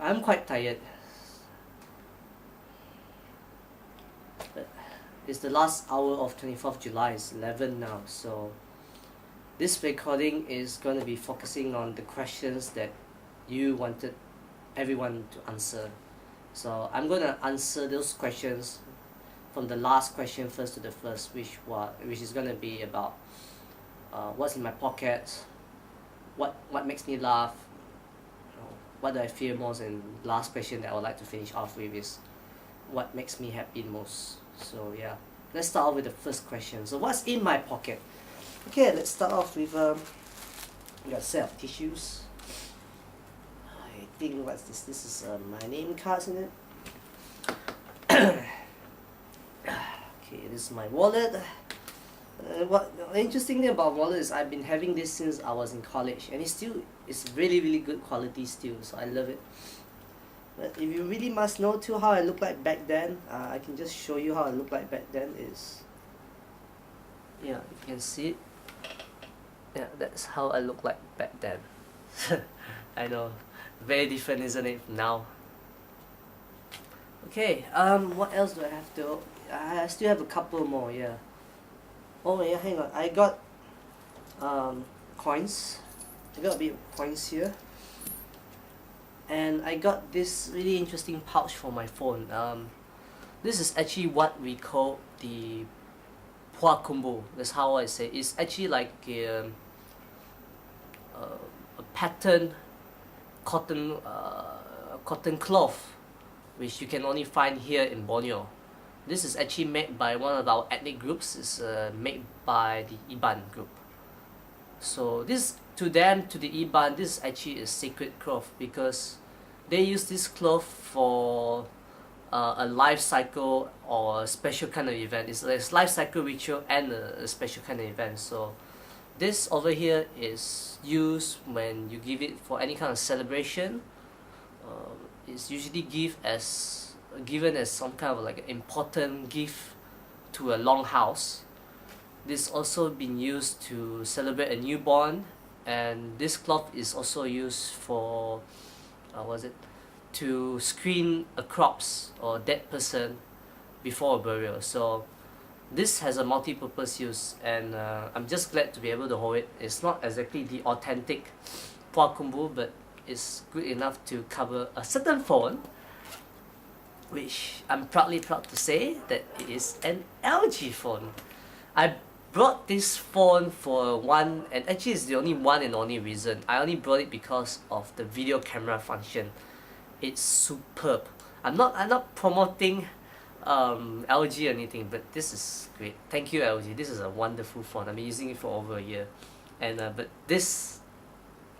I'm quite tired. But it's the last hour of 24th July, it's 11 now, so this recording is going to be focusing on the questions that you wanted everyone to answer. So I'm going to answer those questions from the last question first to the first, which is going to be about what's in my pocket, what makes me laugh, what do I fear most, and last question that I would like to finish off with is what makes me happy most. So yeah, let's start off with the first question. So what's in my pocket? Okay, let's start off with we got a set of tissues. I think what's this? This is my name cards in it. Okay, this is my wallet. What the interesting thing about wallet is I've been having this since I was in college, and it's really good quality still, so I love it. But if you really must know too how I look like back then, I can just show you how I look like back then. Yeah, you can see it. Yeah, that's how I look like back then. I know, very different, isn't it, now? Okay, what else do I have to? I still have a couple more. Yeah. Oh yeah, hang on. I got coins. I got a bit of coins here. And I got this really interesting pouch for my phone. This is actually what we call the Pua Kumbu. That's how I say it. It's actually like a pattern cotton cloth, which you can only find here in Borneo. This is actually made by one of our ethnic groups. It's made by the Iban group. So this, to them, to the Iban, this is actually a sacred cloth because they use this cloth for a life cycle or a special kind of event. It's a life cycle ritual and a special kind of event. So this over here is used when you give it for any kind of celebration. It's usually given as some kind of like an important gift to a longhouse. This also been used to celebrate a newborn, and this cloth is also used for to screen a corpse or dead person before a burial. So this has a multi-purpose use, and I'm just glad to be able to hold it. It's not exactly the authentic Pua Kumbu, but it's good enough to cover a certain phone, which I'm proud to say that it is an LG phone. I brought this phone for one, and actually it's the only reason. I only brought it because of the video camera function. It's superb. I'm not promoting LG or anything, but this is great. Thank you, LG. This is a wonderful phone. I've been using it for over a year, and but this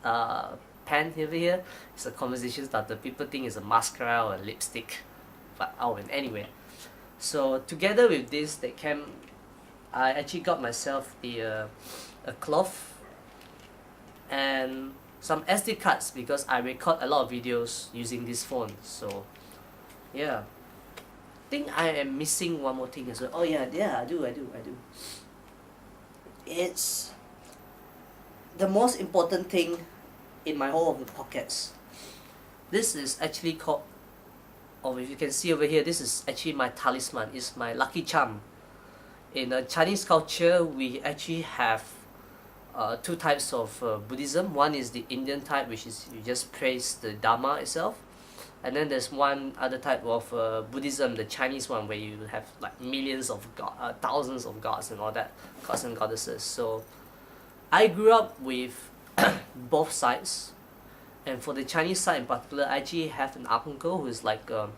pen over here is a conversation starter. People think it's a mascara or a lipstick, but and anyway. So together with this, I actually got myself a cloth and some SD cards because I record a lot of videos using this phone. So yeah, I think I am missing one more thing as well. Oh yeah, I do. It's the most important thing in my whole of the pockets. This is actually called, or if you can see over here, this is actually my talisman. It's my lucky charm. In Chinese culture, we actually have two types of Buddhism. One is the Indian type, which is you just praise the Dharma itself, and then there's one other type of Buddhism, the Chinese one, where you have like millions of thousands of gods and all that, gods and goddesses. So I grew up with both sides, and for the Chinese side in particular, I actually have an uncle who is like a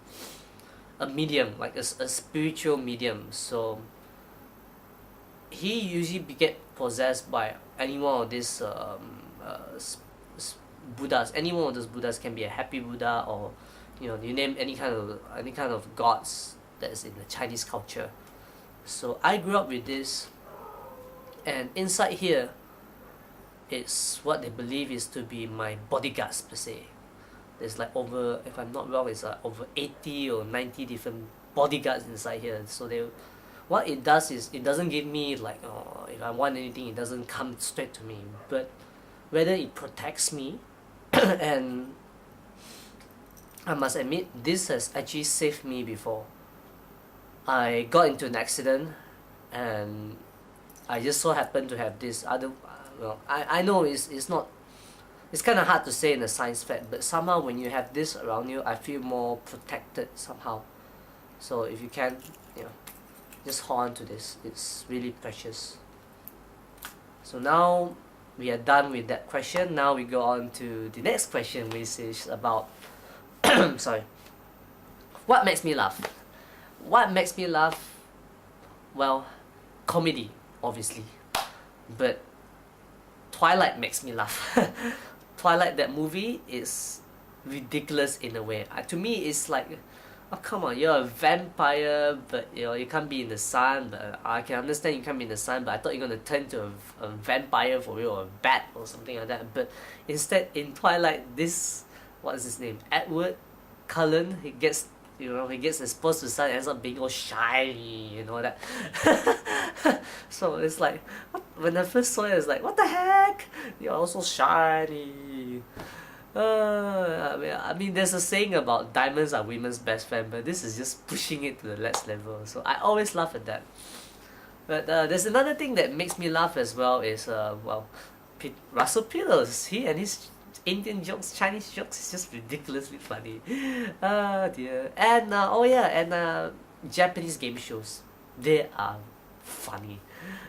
medium, like a spiritual medium. So he usually get possessed by any one of these Buddhas. Any one of those Buddhas can be a happy Buddha, or you name any kind of gods that is in the Chinese culture. So I grew up with this, and inside here, it's what they believe is to be my bodyguards per se. There's like over, if I'm not wrong, it's over 80 or 90 different bodyguards inside here. So what it does is it doesn't give me like, if I want anything, it doesn't come straight to me, but whether it protects me and I must admit, this has actually saved me before. I got into an accident, and I just so happened to have this other, well, I know it's not, it's kind of hard to say in a science fact, but somehow when you have this around you, I feel more protected somehow. So if you can, you know, just hold on to this. It's really precious. So now we are done with that question. Now we go on to the next question, which is about sorry, what makes me laugh? What makes me laugh? Well, comedy, obviously, but Twilight makes me laugh. Twilight, that movie, is ridiculous in a way. To me, it's like, oh come on, you're a vampire, but you know you can't be in the sun. But I can understand you can't be in the sun, but I thought you're gonna turn to a vampire for real, or a bat or something like that. But instead, in Twilight, this, what is his name? Edward Cullen. He gets exposed to the sun, ends up being all shiny, you know that. So it's like, when I first saw it, it's like, what the heck? You're also shiny. I mean, there's a saying about diamonds are women's best friend, but this is just pushing it to the next level. So I always laugh at that. But there's another thing that makes me laugh as well is Russell Peters. He and his Indian jokes, Chinese jokes is just ridiculously funny. Oh dear. And Japanese game shows. They are funny.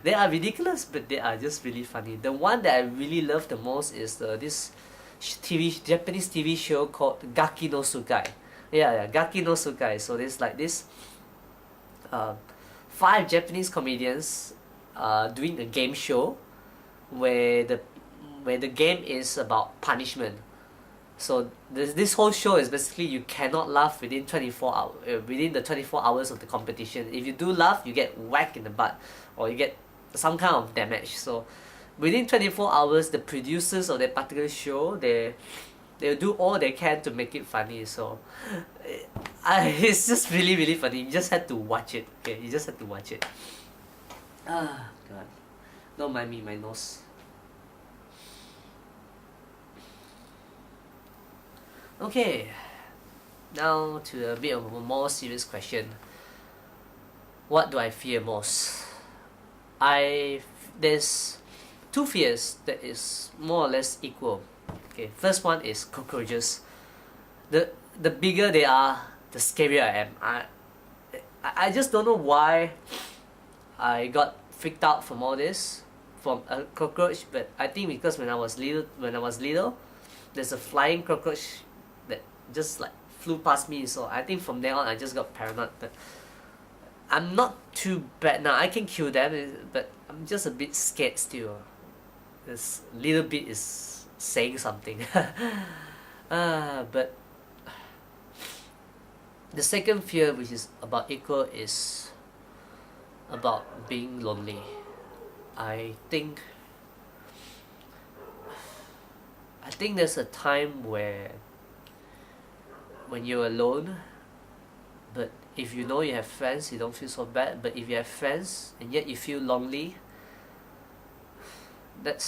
They are ridiculous, but they are just really funny. The one that I really love the most is this Japanese TV show called Gaki no Tsukai. Yeah, Gaki no Tsukai. So there's like this 5 Japanese comedians doing a game show where the game is about punishment. So this whole show is basically you cannot laugh within the 24 hours of the competition. If you do laugh, you get whacked in the butt, or you get some kind of damage. So within 24 hours, the producers of that particular show, they'll do all they can to make it funny. So it's just really, really funny. You just had to watch it. Okay, you just had to watch it. Ah, God. Don't mind me, my nose. Okay, now to a bit of a more serious question. What do I fear most? There's 2 fears that is more or less equal. Okay, first one is cockroaches. The bigger they are, the scarier I am. I just don't know why I got freaked out from all this, from a cockroach. But I think because when I was little, there's a flying cockroach that just like flew past me. So I think from then on I just got paranoid. But I'm not too bad now. I can kill them, but I'm just a bit scared still. This little bit is saying something. But the second fear, which is about equal, is about being lonely. I think there's a time when you're alone, but if you know you have friends, you don't feel so bad. But if you have friends and yet you feel lonely, that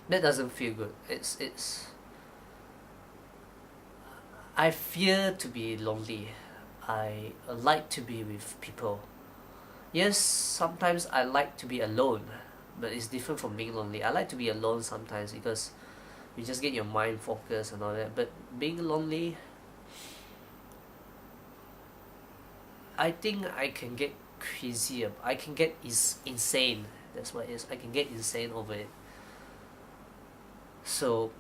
doesn't feel good. I fear to be lonely. I like to be with people. Yes, sometimes I like to be alone, but it's different from being lonely. I like to be alone sometimes because you just get your mind focused and all that. But being lonely, I think I can get crazy. I can get insane. That's what it is. I can get insane over it. So